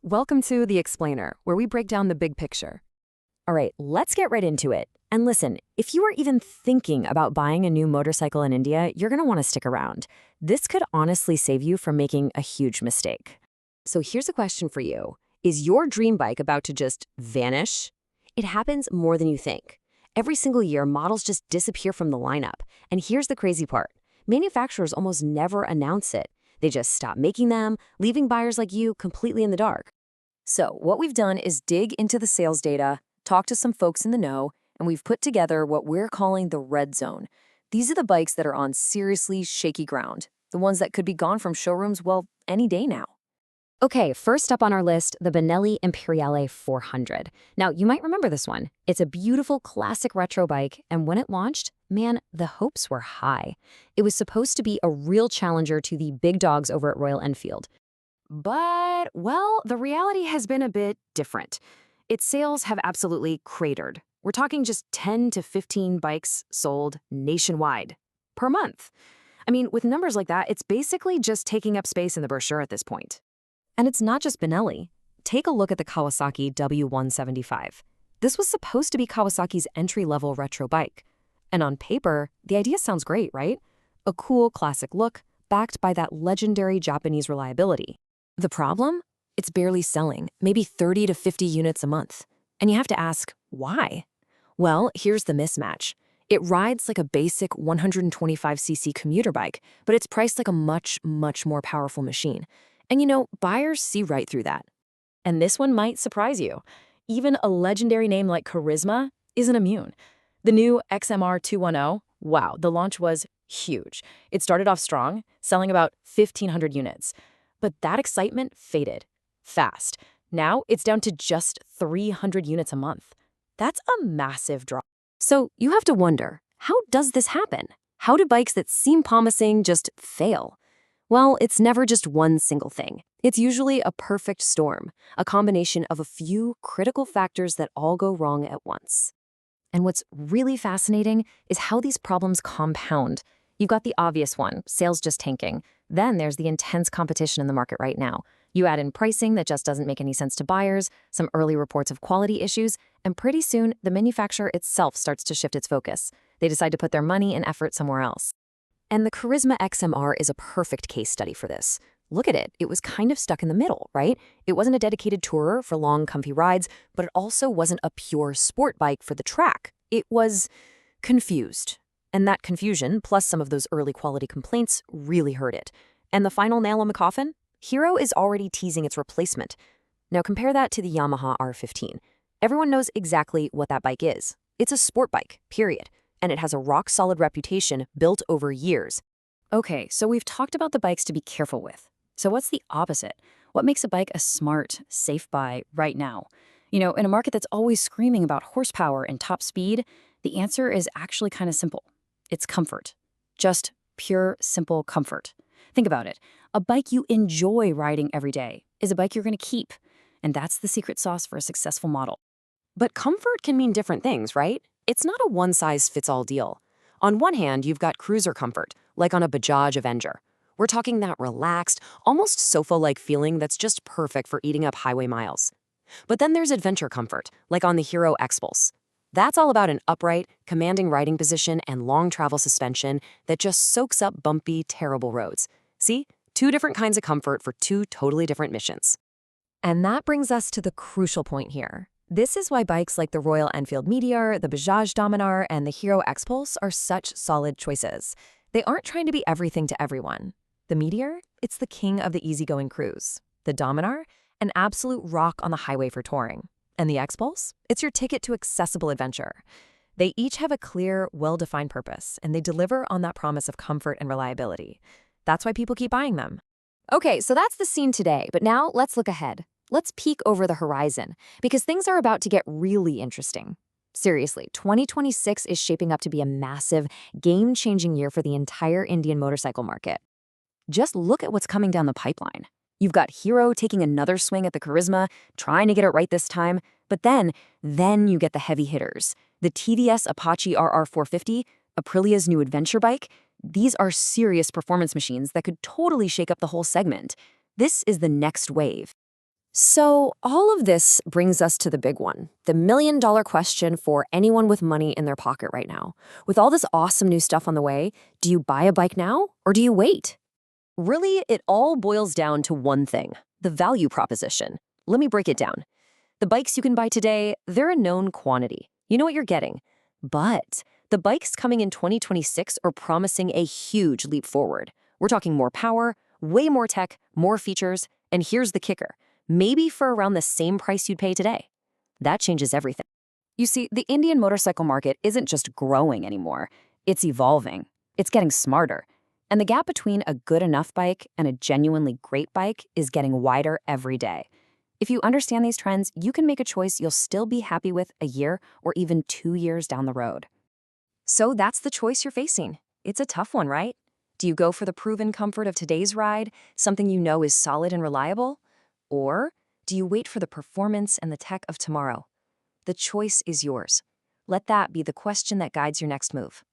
Welcome to The Explainer, where we break down the big picture. All right, let's get right into it. And listen, if you are even thinking about buying a new motorcycle in India, you're going to want to stick around. This could honestly save you from making a huge mistake. So here's a question for you. Is your dream bike about to just vanish? It happens more than you think. Every single year, models just disappear from the lineup. And here's the crazy part. Manufacturers almost never announce it. They just stop making them, leaving buyers like you completely in the dark. So what we've done is dig into the sales data, talk to some folks in the know, and we've put together what we're calling the red zone. These are the bikes that are on seriously shaky ground, the ones that could be gone from showrooms, well, any day now. Okay, first up on our list, the Benelli Imperiale 400. Now, you might remember this one. It's a beautiful classic retro bike, and when it launched, man, the hopes were high. It was supposed to be a real challenger to the big dogs over at Royal Enfield. But, well, the reality has been a bit different. Its sales have absolutely cratered. We're talking just 10 to 15 bikes sold nationwide per month. I mean, with numbers like that, it's basically just taking up space in the brochure at this point. And it's not just Benelli. Take a look at the Kawasaki W175. This was supposed to be Kawasaki's entry-level retro bike. And on paper, the idea sounds great, right? A cool classic look, backed by that legendary Japanese reliability. The problem? It's barely selling, maybe 30 to 50 units a month. And you have to ask, why? Well, here's the mismatch. It rides like a basic 125cc commuter bike, but it's priced like a much, much more powerful machine. And you know, buyers see right through that. And this one might surprise you. Even a legendary name like Karizma isn't immune. The new XMR 210, wow, the launch was huge. It started off strong, selling about 1,500 units. But that excitement faded fast. Now it's down to just 300 units a month. That's a massive drop. So you have to wonder, how does this happen? How do bikes that seem promising just fail? Well, it's never just one single thing. It's usually a perfect storm, a combination of a few critical factors that all go wrong at once. And what's really fascinating is how these problems compound. You've got the obvious one, sales just tanking. Then there's the intense competition in the market right now. You add in pricing that just doesn't make any sense to buyers, some early reports of quality issues, and pretty soon the manufacturer itself starts to shift its focus. They decide to put their money and effort somewhere else. And the Karizma XMR is a perfect case study for this. Look at it. It was kind of stuck in the middle, right? It wasn't a dedicated tourer for long, comfy rides, but it also wasn't a pure sport bike for the track. It was confused. And that confusion, plus some of those early quality complaints, really hurt it. And the final nail in the coffin? Hero is already teasing its replacement. Now compare that to the Yamaha R15. Everyone knows exactly what that bike is. It's a sport bike, period. And it has a rock-solid reputation built over years. Okay, so we've talked about the bikes to be careful with. So what's the opposite? What makes a bike a smart, safe buy right now? You know, in a market that's always screaming about horsepower and top speed, the answer is actually kind of simple. It's comfort. Just pure, simple comfort. Think about it. A bike you enjoy riding every day is a bike you're going to keep. And that's the secret sauce for a successful model. But comfort can mean different things, right? It's not a one-size-fits-all deal. On one hand, you've got cruiser comfort, like on a Bajaj Avenger. We're talking that relaxed, almost sofa-like feeling that's just perfect for eating up highway miles. But then there's adventure comfort, like on the Hero Xpulse. That's all about an upright, commanding riding position and long travel suspension that just soaks up bumpy, terrible roads. See? Two different kinds of comfort for two totally different missions. And that brings us to the crucial point here. This is why bikes like the Royal Enfield Meteor, the Bajaj Dominar, and the Hero Xpulse are such solid choices. They aren't trying to be everything to everyone. The Meteor, it's the king of the easygoing cruise. The Dominar, an absolute rock on the highway for touring. And the Xpulse, it's your ticket to accessible adventure. They each have a clear, well-defined purpose, and they deliver on that promise of comfort and reliability. That's why people keep buying them. Okay, so that's the scene today, but now let's look ahead. Let's peek over the horizon, because things are about to get really interesting. Seriously, 2026 is shaping up to be a massive, game-changing year for the entire Indian motorcycle market. Just look at what's coming down the pipeline. You've got Hero taking another swing at the Karizma, trying to get it right this time, but then you get the heavy hitters. The TVS Apache RR450, Aprilia's new adventure bike. These are serious performance machines that could totally shake up the whole segment. This is the next wave. So, all of this brings us to the big one, the million-dollar question for anyone with money in their pocket right now. With all this awesome new stuff on the way, do you buy a bike now or do you wait? Really, it all boils down to one thing, the value proposition. Let me break it down. The bikes you can buy today, they're a known quantity. You know what you're getting. But the bikes coming in 2026 are promising a huge leap forward. We're talking more power, way more tech, more features, and here's the kicker. Maybe for around the same price you'd pay today. That changes everything. You see, the Indian motorcycle market isn't just growing anymore. It's evolving. It's getting smarter. And the gap between a good enough bike and a genuinely great bike is getting wider every day. If you understand these trends, you can make a choice you'll still be happy with a year or even 2 years down the road. So that's the choice you're facing. It's a tough one, right? Do you go for the proven comfort of today's ride, something you know is solid and reliable? Or do you wait for the performance and the tech of tomorrow? The choice is yours. Let that be the question that guides your next move.